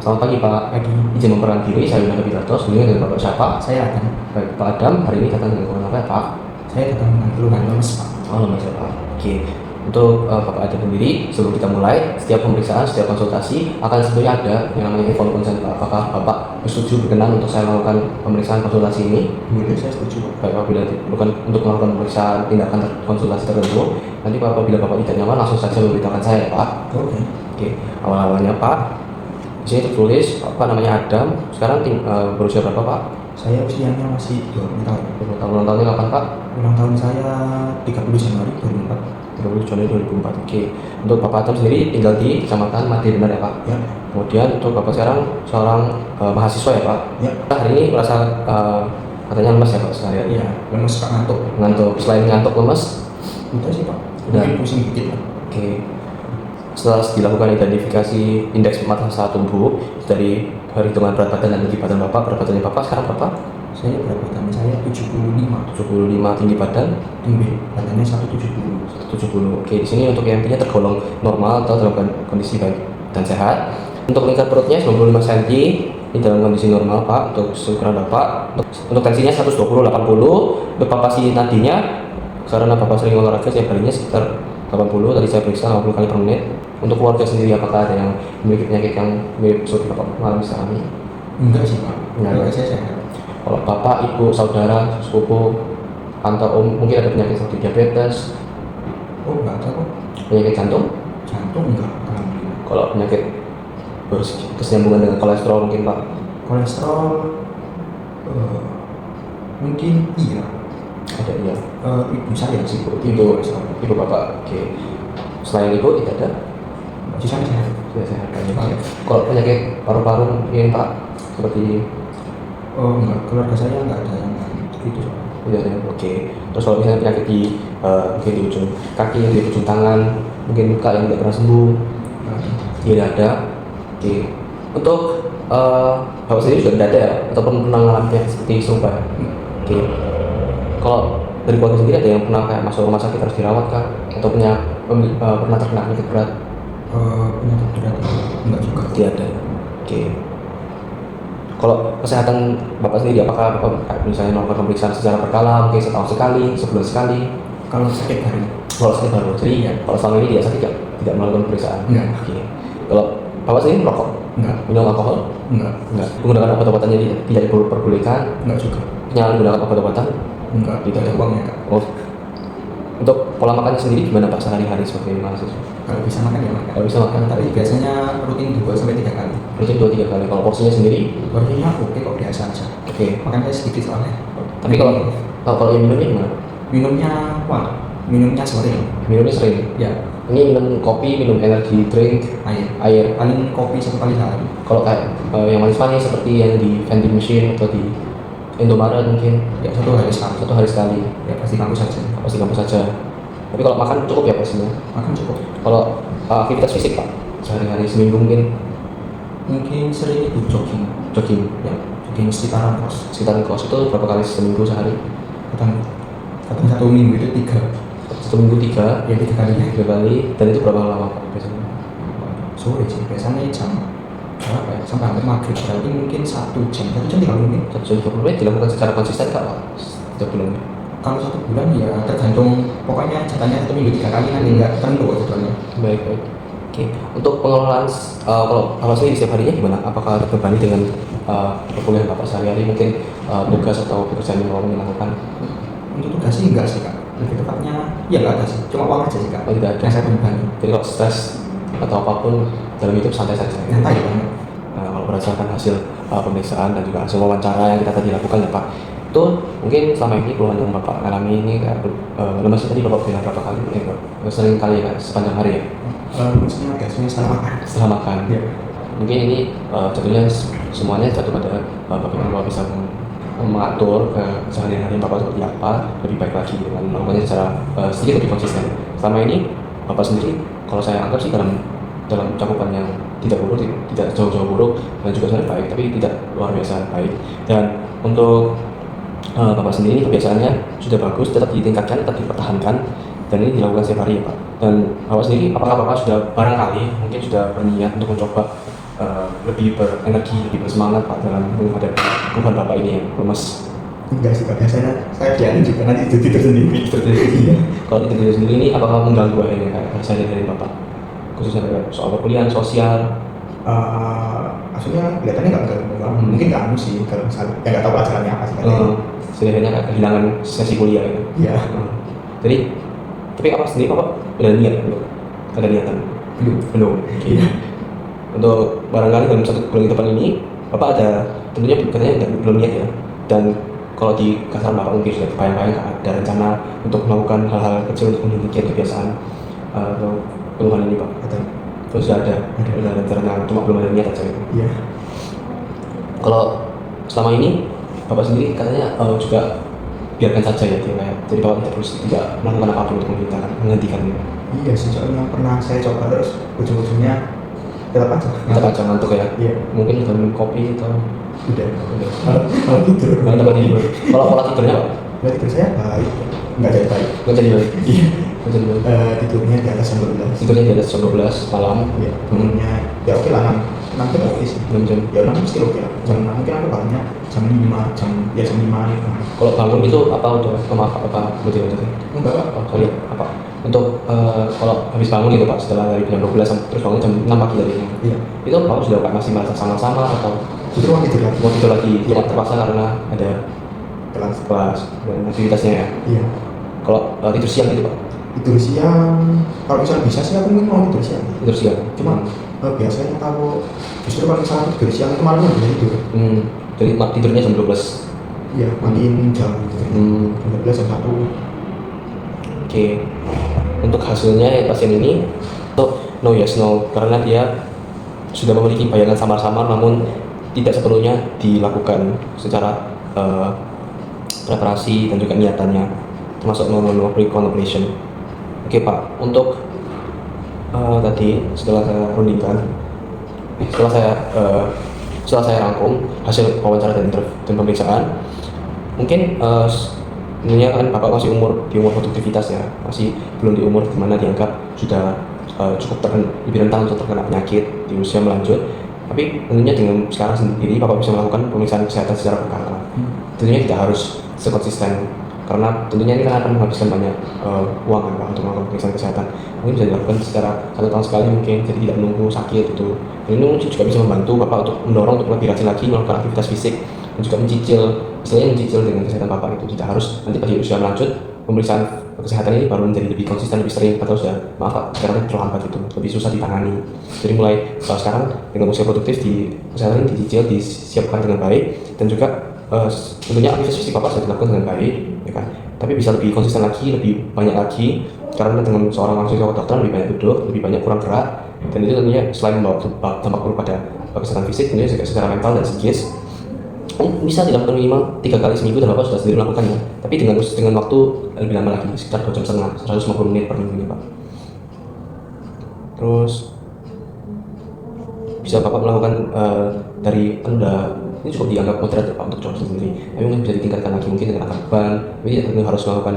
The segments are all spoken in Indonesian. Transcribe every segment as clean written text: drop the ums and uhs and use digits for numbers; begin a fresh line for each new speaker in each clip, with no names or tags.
Selamat pagi Pak.
Pagi.
Izin memperkenalkan diri, saya Yunanda Widarto. Sebelumnya dengan Bapak siapa?
Saya Adam.
Baik, Pak Adam. Hari ini datang dengan keluhan apa ya Pak?
Saya datang dengan keluhan lemes, Pak.
Oh, lemas ya Pak. Oke. Untuk Bapak Adam sendiri, sebelum kita mulai, setiap pemeriksaan, setiap konsultasi akan sebetulnya ada yang namanya informed consent Pak. Apakah Bapak bersetuju berkenan untuk saya melakukan pemeriksaan konsultasi ini?
Boleh, saya setuju, Pak.
Baik, apabila bukan untuk melakukan pemeriksaan tindakan konsultasi tertentu, nanti Pak, apabila Bapak tidak nyaman, langsung saja memberitahukan saya Pak.
Oke.
Oke, awal-awalnya Pak, di sini tertulis Pak namanya Adam. Sekarang berusia berapa Pak?
Saya usianya masih 20 tahun.
20 tahun. Ulang tahunnya kapan Pak?
Ulang tahun saya 30 Januari 2004.
30 Januari 2004. Oke. Untuk Bapak Adam sendiri tinggal di Kecamatan Mati, benar ya Pak?
Ya.
Kemudian untuk Bapak sekarang seorang mahasiswa ya Pak?
Ya.
Hari ini merasa katanya lemas ya Pak seharian?
Iya, lemes, Pak, ngantuk.
Ngantuk. Selain ngantuk lemas?
Udah sih, Pak.
Udah.
Mungkin pusing dikit, Pak.
Oke. Setelah dilakukan identifikasi indeks massa tubuh dari perhitungan berat badan dan tinggi badan Bapak, berat badannya Bapak sekarang berapa?
Saya berat badan saya 75.
75, tinggi badan
Tinggi badannya 170.
170. Oke, di sini untuk IMT-nya tergolong normal atau dalam kondisi baik dan sehat. Untuk lingkar perutnya 95 cm, ini dalam kondisi normal Pak. Untuk ukuran Bapak, untuk tensinya 120/80. Untuk palpasi nadinya, karena Bapak sering olahraga setiap harinya sekitar 80, tadi saya periksa 80 kali per menit. Untuk keluarga sendiri, apakah ada yang memiliki penyakit yang mirip seperti Bapak mengalami saat ini?
Enggak sih, Pak.
Enggak.
Saya sehat.
Kalau Bapak, Ibu, saudara, sepupu, tante, om mungkin ada penyakit seperti diabetes,
Oh, enggak ada kok.
penyakit jantung.
Jantung enggak, alhamdulillah.
Kalau penyakit bersambungan dengan kolesterol mungkin Pak.
Kolesterol mungkin iya.
Ada ya.
Ibu saya sih, Bu.
Ibu, ibu Bapak. Oke. Selain itu tidak ada.
Sisanya sehat.
Sudah sehat kan? Ya. Kalau penyakit paru-paru mungkin Pak seperti
Oh, enggak, keluarga saya enggak ada yang itu.
tidak ada. Oke. Terus kalau misalnya penyakit di mungkin di ujung kaki, di ujung tangan, mungkin luka yang tidak pernah sembuh, tidak ada. Oke. Untuk Bapak sendiri juga tidak ada ya? Ataupun pernah mengalami penyakit seperti serupa ya? Oke. Kalau dari keluarga sendiri ada yang pernah kayak masuk rumah sakit harus dirawat kah? Atau pernah terkena penyakit berat?
Penyakit berat enggak juga.
Tidak ada. Oke. Kalau kesehatan Bapak sendiri, apakah Bapak misalnya melakukan pemeriksaan secara berkala, mungkin setahun sekali, sebulan sekali?
Kalau sakit baru
Kalau sakit baru. Jadi
Iya.
kalau selama ini tidak sakit tidak melakukan pemeriksaan?
Enggak.
Oke. Kalau Bapak sendiri merokok?
enggak,
Minum alkohol?
enggak,
Enggak. Menggunakan obat-obatan yang tidak diperbolehkan?
enggak juga.
Menggunakan obat-obatan?
Enggak, tidak ada uangnya, Kak.
Oh. Untuk pola makannya sendiri gimana Pak sehari-hari sebagai mahasiswa?
Kalau bisa makan ya makan.
Kalau bisa makan,
Tapi biasanya rutin 2 sampai 3 kali.
rutin 2-3 kali. Kalau porsinya sendiri?
Porsinya oke kok, biasa aja.
Oke.
Makannya sedikit soalnya.
Tapi kalau yang minumnya gimana?
Minumnya minumnya sore.
Minumnya sering?
Ya,
Ini minum kopi, minum energy drink, air.
paling kopi 1 kali sehari.
Kalau kayak yang manis-manis seperti yang di vending machine atau di Indomaret mungkin
Ya, 1 hari sekali.
1 hari sekali.
Ya, pasti kampus saja.
Pasti kampus saja. Tapi kalau makan cukup ya porsinya.
Makan cukup.
Kalau aktivitas fisik Pak sehari-hari seminggu mungkin
Mungkin sering itu jogging.
jogging
Ya, jogging sekitaran kos.
sekitar kos itu berapa kali seminggu sehari?
Kadang 1 minggu itu 3.
1 minggu 3,
Ya, 3 kalinya.
3 kali. Dan itu berapa lama Pak biasanya?
Sore sih, biasanya jam berapa ya? Sampai hampir maghrib, berarti mungkin 1 jam 30 menit.
1 jam 20 menit dilakukan secara konsisten Kak Pak? Setiap bulan?
Kalau 1 bulan ya tergantung, pokoknya jatahnya 1 minggu 3 kali, nanti enggak tentu jadwalnya.
Baik, baik. Oke, untuk pengelolaan kalau Bapak sendiri setiap harinya gimana? Apakah terbebani dengan perkuliahan Bapak sehari-hari, mungkin tugas atau pekerjaan yang Bapak lakukan?
Untuk tugas sih enggak sih, Kak. Lebih tepatnya ya enggak ada sih, cuma uang aja sih, Kak.
Oh, tidak ada.
Yang saya terbebani.
Jadi kalau stres atau apapun dalam hidup santai saja.
Nyantai banget.
Nah, kalau berdasarkan hasil pemeriksaan dan juga hasil wawancara yang kita tadi lakukan ya Pak, itu mungkin selama ini keluhan yang Bapak alami ini kayak lemas tadi Bapak bilang berapa kali? Sering kali ya sepanjang hari ya?
Maksudnya biasanya setelah makan.
Setelah makan.
Ya.
Mungkin ini jatuhnya semuanya jatuh pada bagaimana Bapak bisa mengatur sehari-hari Bapak seperti apa lebih baik lagi dengan melakukannya secara sedikit lebih konsisten. Selama ini Bapak sendiri, kalau saya anggap sih dalam cakupan yang tidak buruk, tidak jauh-jauh buruk, dan juga sebenarnya baik, tapi tidak luar biasa baik. Dan untuk Bapak sendiri kebiasaannya sudah bagus, tetap ditingkatkan, tetap dipertahankan, dan ini dilakukan setiap hari ya Pak. Dan Bapak sendiri, apakah Bapak sudah barangkali mungkin sudah berniat untuk mencoba lebih berenergi, lebih bersemangat Pak dalam menghadapi keluhan Bapak ini yang lemes?
Enggak sih Pak, biasanya saya dianin juga nanti tidur sendiri. Iya.
Kalau tidur sendiri ini apakah mengganggu akhirnya kayak keseharian dari Bapak? Khususnya kayak soal perkuliahan, sosial.
Maksudnya kelihatannya nggak mungkin nggak anu sih kalau misalnya nggak tahu pelajarannya apa sih
Setidaknya kayak kehilangan sesi kuliah gitu.
Iya.
Jadi, tapi apa sendiri Bapak udah niat untuk ada niatan? Belum. Oke. Untuk barangkali dalam 1 bulan ke depan ini, Bapak ada tentunya katanya belum niat ya. Dan kalau di kasar Bapak mungkin sudah bayang-bayang ada rencana untuk melakukan hal-hal kecil untuk menghentikan kebiasaan atau keluhan ini Pak. Terus sudah ada rencana, cuma belum ada niat aja gitu.
Iya.
Kalau selama ini Bapak sendiri katanya juga biarkan saja ya dia kayak jadi Bapak tidak melakukan apapun untuk menghentikannya.
Iya sih, soalnya pernah saya coba terus ujung-ujungnya tetap aja
ngantuk ya.
Iya.
Mungkin udah minum kopi atau
udah kalau tidur
kalau pola tidurnya Pak?
pola tidur saya baik, nggak jadi baik. Iya. Tidurnya di atas jam 12.
Tidurnya di atas jam 12 malam.
Iya. Tidurnya ya oke lah, 6 jam oke sih.
6 jam.
Ya 6 mesti oke lah. Jam 6 mungkin aku bangunnya jam 5 jam 5 gitu.
Kalau bangun itu apa udah apa betul
Enggak.
Sorry, apa untuk kalau habis bangun itu Pak setelah dari jam 12 terus bangun jam 6 pagi tadi.
Iya.
Itu Bapak sudah masih merasa sama-sama atau
Justru mau tidur lagi.
mau tidur lagi?
Iya.
Terpaksa karena ada kelas dan aktivitasnya ya.
Iya.
Kalau tidur siang itu Pak?
Tidur siang, kalau misalnya bisa sih aku mungkin mau tidur siang.
Tidur siang.
Cuma biasanya kalau justru kalau misalnya tidur siang itu malam nggak bisa tidur.
Jadi tidurnya jam 12.
Iya, matiin jam gitu. Jam 12 jam 1.
Oke. Untuk hasilnya ya pasien ini itu no yes no karena dia sudah memiliki bayangan samar-samar namun tidak sepenuhnya dilakukan secara preparasi dan juga niatannya, termasuk no pre-contemplation. Oke Pak, untuk tadi setelah saya rundingkan, setelah saya rangkum hasil wawancara dan pemeriksaan, mungkin sebenarnya kan Bapak masih di umur produktivitas ya, masih belum di umur dimana dianggap sudah cukup lebih rentan untuk terkena penyakit di usia melanjut. Tapi tentunya dengan sekarang sendiri Bapak bisa melakukan pemeriksaan kesehatan secara berkala. Tentunya tidak harus sekonsisten karena tentunya ini kan akan menghabiskan banyak uang kan Pak untuk melakukan pemeriksaan kesehatan. Mungkin bisa dilakukan secara 1 tahun sekali mungkin, jadi tidak menunggu sakit itu. Dan ini mungkin juga bisa membantu Bapak untuk mendorong untuk lebih rajin lagi melakukan aktivitas fisik dan juga mencicil dengan kesehatan Bapak itu. Tidak harus nanti pada usia lanjut pemeriksaan kesehatan ini baru menjadi lebih konsisten, lebih sering, atau sudah maaf Pak sekarang terlambat itu, lebih susah ditangani. Jadi mulai sekarang dengan usia produktif di kesehatan ini dicicil, disiapkan dengan baik, dan juga tentunya aktivitas fisik Bapak sudah dilakukan dengan baik, ya kan? Tapi bisa lebih konsisten lagi, lebih banyak lagi, karena dengan seorang mahasiswa kedokteran lebih banyak duduk, lebih banyak kurang gerak, dan itu tentunya selain membawa dampak buruk pada kesehatan fisik, tentunya juga secara mental dan psikis. Bisa dilakukan minimal 3 kali seminggu dan Bapak sudah sendiri melakukannya, tapi dengan waktu lebih lama lagi, sekitar 2 jam setengah, 150 menit per minggu Pak. Terus bisa Bapak melakukan dari ini cukup dianggap moderat ya Pak untuk coba sendiri, tapi mungkin bisa ditingkatkan lagi mungkin dengan angkat beban. Jadi harus melakukan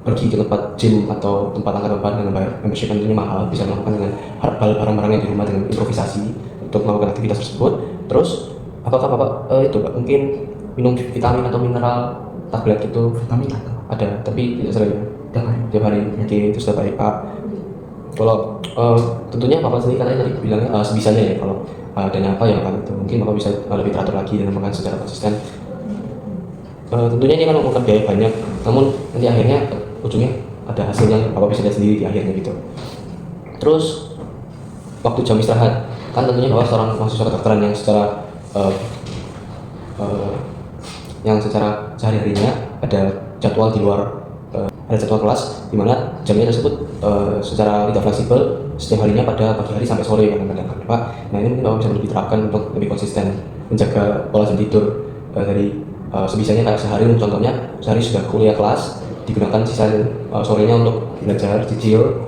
pergi ke tempat gym atau tempat angkat beban dengan bayar membership tentunya mahal, bisa melakukan dengan barang-barangnya di rumah dengan improvisasi untuk melakukan aktivitas tersebut. Terus apakah Bapak itu Pak mungkin minum vitamin atau mineral tablet gitu?
Vitamin
ada, tapi tidak sering. Tiap hari. Oke, itu sudah baik Pak. Kalau tentunya Bapak sendiri katanya tadi bilangnya sebisanya ya, kalau adanya apa ya Pak itu mungkin Bapak bisa lebih teratur lagi dan melakukan secara konsisten. Tentunya ini kan memakan biaya banyak, namun nanti akhirnya ujungnya ada hasilnya Bapak bisa lihat sendiri di akhirnya gitu. Terus waktu jam istirahat kan tentunya Bapak seorang mahasiswa kedokteran yang secara sehari-harinya ada jadwal di luar, ada jadwal kelas di mana jamnya tersebut secara tidak fleksibel setiap harinya pada pagi hari sampai sore kadang-kadang Pak. Nah ini mungkin Bapak bisa lebih diterapkan untuk lebih konsisten menjaga pola jam tidur dari sebisanya kayak sehari, contohnya sehari sudah kuliah kelas digunakan sisa sorenya untuk belajar dan cicil,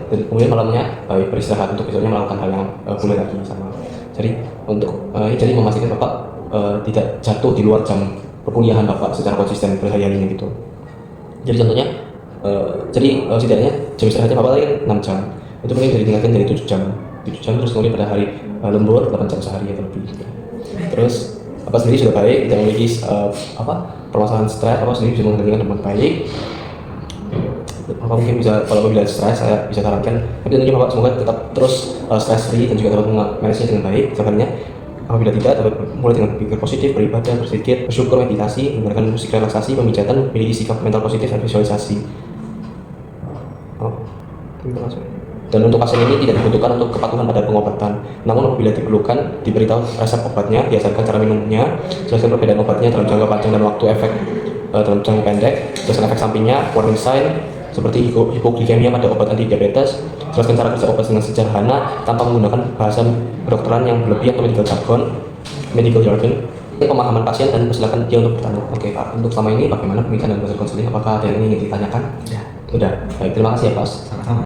dan kemudian malamnya beristirahat untuk besoknya melakukan hal yang boleh lagi sama. Jadi untuk jadi memastikan Bapak tidak jatuh di luar jam perkuliahan Bapak secara konsisten berhari-harinya gitu. Jadi contohnya setidaknya jam istirahatnya Bapak tadi kan 6 jam, itu mungkin bisa ditingkatkan dari 7 jam 7 jam, terus kemudian pada hari lembur 8 jam sehari atau lebih. Terus Bapak sendiri sudah baik, tidak memiliki permasalahan stres, Bapak sendiri bisa mengendalikan dengan baik. Bapak mungkin bisa, kalau apabila stres, saya bisa sarankan, tapi tentunya Bapak semoga tetap terus stress free dan juga dapat manage-nya dengan baik. Sebenarnya apabila tidak, dapat mulai dengan berpikir positif, beribadah, berpikir, bersyukur, meditasi, menggunakan musik relaksasi, pemijatan, memiliki sikap mental positif dan visualisasi. Dan untuk pasien ini tidak dibutuhkan untuk kepatuhan pada pengobatan. Namun apabila diperlukan, diberitahu resep obatnya, diajarkan cara minumnya, jelaskan perbedaan obatnya dalam jangka panjang dan waktu efek dalam jangka pendek, jelaskan efek sampingnya, warning sign seperti hipoglikemia pada obat anti diabetes, jelaskan cara kerja obat dengan sederhana tanpa menggunakan bahasa kedokteran yang berlebihan atau medical jargon. Pemahaman pasien dan persilakan dia untuk bertanya. Oke Pak, untuk selama ini bagaimana pemeriksaan dan proses konseling? Apakah ada yang ingin ditanyakan?
Ya.
Sudah. Baik, terima kasih ya Pak.
Sama-sama.